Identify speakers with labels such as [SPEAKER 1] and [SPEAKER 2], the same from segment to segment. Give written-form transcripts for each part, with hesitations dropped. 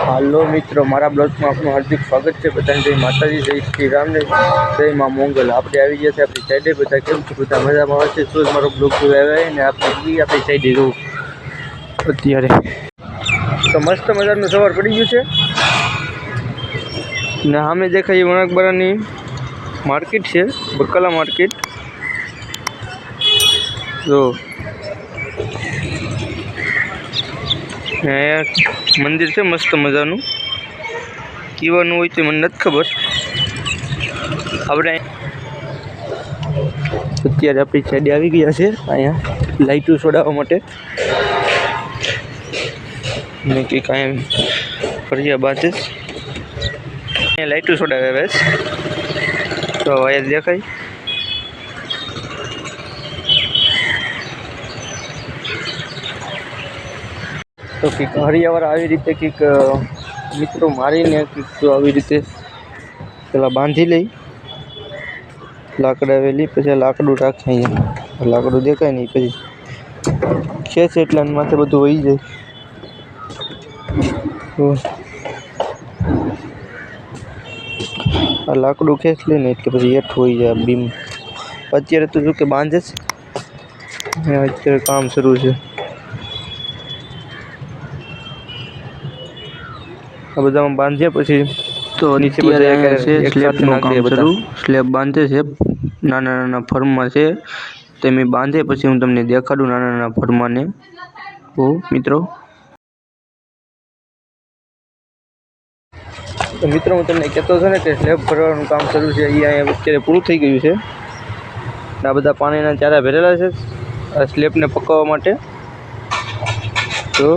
[SPEAKER 1] હાલો મિત્રો, મારા બ્લોગમાં આપનું હાર્દિક સ્વાગત છે। બધાને જય માતાજી, જય શ્રી રામ ને જય માં મોંગલ। આપણે આવી ગયા છે આપણી સાઈડે। બધા કેમ છે? બધા મજામાં હશે તો જ મારો બ્લોગ જોવા આવ્યા ને આપણી સાઈડે જોઉં અત્યારે તો મસ્ત મજાનું સવાર પડી ગયું છે ને સામે દેખાય વણાકબરાની માર્કેટ છે, બકાલા માર્કેટ। જો મંદિર છે મસ્ત મજાનું, કીવાનું હોય તો મને નથી ખબર। આપણે અત્યારે આપણી સાઈડે આવી ગયા છે, અહીંયા લાઈટો છોડાવવા માટે ને કે કાંઈ ફરિયા બાંધે અહીંયા લાઈટો છોડાવે તો અહીંયા દેખાય। તો કંઈક હરિયાવાળા આવી રીતે કંઈક મિત્રો મારીને કંઈક તો આવી રીતે પેલા બાંધી લઈ લાકડા વેલી, પછી લાકડું રાખે અહીંયા, લાકડું દેખાય નહીં, પછી ખેંચે એટલે માથે બધું વહી જાય। આ લાકડું ખેંચ લે ને એટલે પછી હેઠ હોઈ જાય બીમ। અત્યારે તો જો કે બાંધે છે, અત્યારે કામ શરૂ છે। આ બધામાં બાંધ્યા પછી તો નીચે બધા સ્લેબ બાંધે છે, નાના નાના ફર્મમાં છે તેમ બાંધે। પછી હું તમને દેખાડું નાના નાના ફર્માને। તો મિત્રો હું તમને કહેતો હતો ને કે સ્લેબ ભરવાનું કામ શરૂ છે, એ અહીંયા અત્યારે પૂરું થઈ ગયું છે। આ બધા પાણીના ચારા ભરેલા છે આ સ્લેબને પકાવવા માટે। તો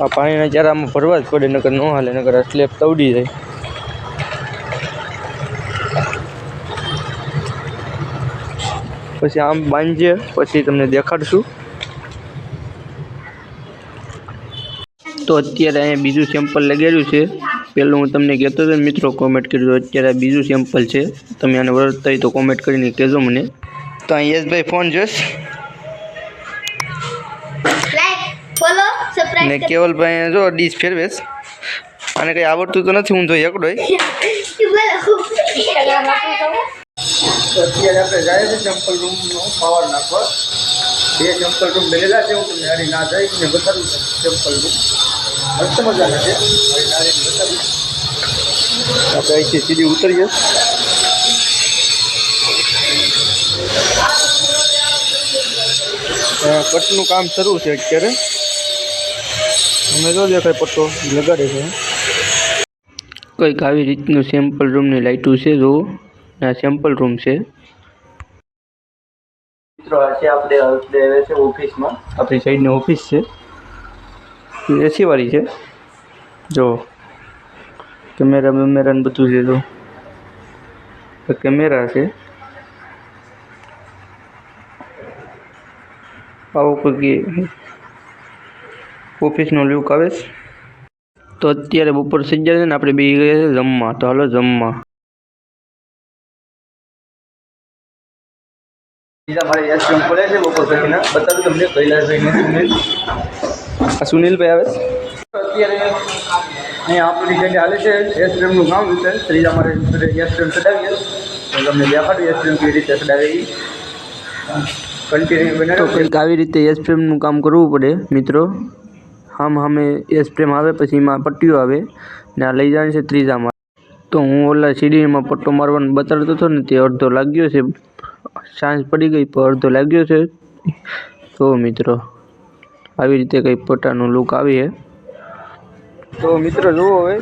[SPEAKER 1] આ પાણીના ચારામાં ભરવા જ પડે, નકર ન હાલે, નકર આ સ્લેબ તવડી જાય। પછી આમ બાંધીએ પછી તમને દેખાડશું। તો અત્યારે અહીંયા બીજું સેમ્પલ લગાડ્યું છે। પહેલું હું તમને કહેતો હતો મિત્રો, કોમેન્ટ કરજો। અત્યારે બીજું સેમ્પલ છે, તમે આને વળતતા હોય તો કોમેન્ટ કરીને કહેજો મને। તો અહીં યશભાઈ ફોન જોશ ને કેવલભાઈ જો ડીશ ફેરવેશ, આને કંઈ આવડતું તો નથી, હું તો એકડો। અત્યારે આપણે જાય છે સેમ્પલ રૂમનો પાવર નાખવા। 2 સેમ્પલ રૂમ બનેલા છે, હું તમને હારી ના જઈને બતાવું છું। સેમ્પલ રૂમ મસ્ત મજાના છે, હારી ના જઈને બતાવું। આપણે અહીંથી સીધી ઉતરીએ। કટનું કામ શરૂ છે અત્યારે, અમે જો દેખાય પટ્ટો લગાડે છે। કંઈક આવી રીતનું સેમ્પલ રૂમની લાઇટો છે, જો આ સેમ્પલ રૂમ છે મિત્રો। આ છે આપણે આવ્યા છે ઓફિસમાં, આપણી સાઈડની ઓફિસ છે, એસી વાળી છે। જો કેમેરા બેમેરા બધું છે, જો કેમેરા છે। આવો કોઈ ઓફિસનો લુક આવે છે। તો અત્યારે બપોર થઈ જાય છે ને આપણે બે ગયા છે જમવા, તો હાલો જમવા। મારે યશરૂમ ખોલે છે બપોર પછીના, બતાવું તમને કૈલાસભાઈ આ સુનિલભાઈ આવે છે। અત્યારે અહીંયા આપણી જગ્યાએ હાલે છે યશરૂમનું કામ છે। ત્રીજા મારે યશરૂમ ચડાવીએ તો તમને દેખાડું યશરૂમ કેવી રીતે ચડાવે એ કન્ટિન્યુ બનાવે। તો કંઈક આવી રીતે યશરૂમનું કામ કરવું પડે મિત્રો। સામે યશરૂમ આવે, પછી એમાં પટ્ટીઓ આવે ને આ લઈ જાય છે ત્રીજામાં। તો હું ઓલા સીડીમાં પટ્ટો મારવાનું બતાડતો હતો ને, તે અડધો લાગ્યો છે, સાંજ પડી ગઈ પણ અડધો લાગ્યો છે। તો મિત્રો આવી રીતે કંઈ પટ્ટાનું લુક આવી છે। તો મિત્રો જુઓ, હવે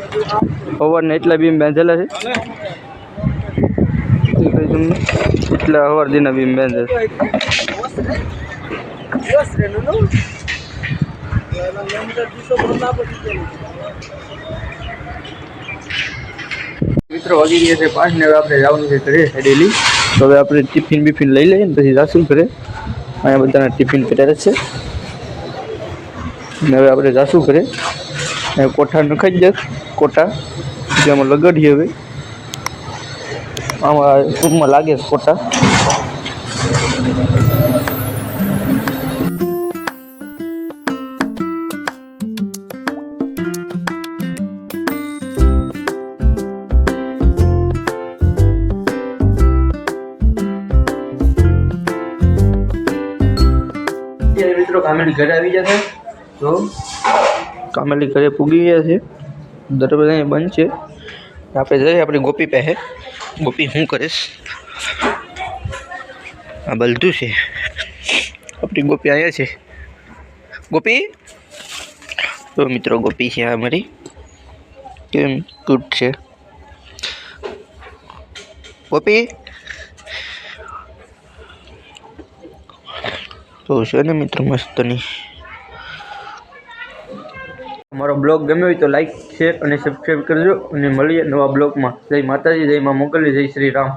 [SPEAKER 1] સવારના એટલા બીમ બાંધેલા છે, એટલા સવાર દીના બીમ બાંધે છે। મિત્રો વાગી ગયા છે 5 ને હવે આપણે જવાનું છે ઘરે ડેલી। તો હવે આપણે ટિફિન બિફિન લઈ લઈએ ને પછી જાશું ઘરે। અહીંયા બધાના ટિફિન પહેરે છે ને હવે આપણે જાશું ઘરે। કોઠા નખાઈ જાય, કોટા જેમાં લગાડીએ। હવે આમાં ટૂંકમાં લાગે છે કોટા। મિત્રો કામેલી ઘરે આવી જશે તો કામેલી ઘરે પૂગી ગયા છે, દરવાજા બંધ છે. આપણે જઈએ આપણે ગોપી પાસે. ગોપી શું કરીશ? આ બલતું છે. આપણી ગોપી અહીંયા છે. ગોપી તો મિત્રો ગોપી છે અમારી. કેમ ક્યુટ છે ગોપી. તો છે ને મિત્રો મસ્તની. અમારો બ્લોગ ગમ્યો હોય તો લાઈક શેર અને સબસ્ક્રાઈબ કરજો અને મળીએ નવા બ્લોગમાં. જય માતાજી, જય માં મોગલી, જય શ્રી રામ.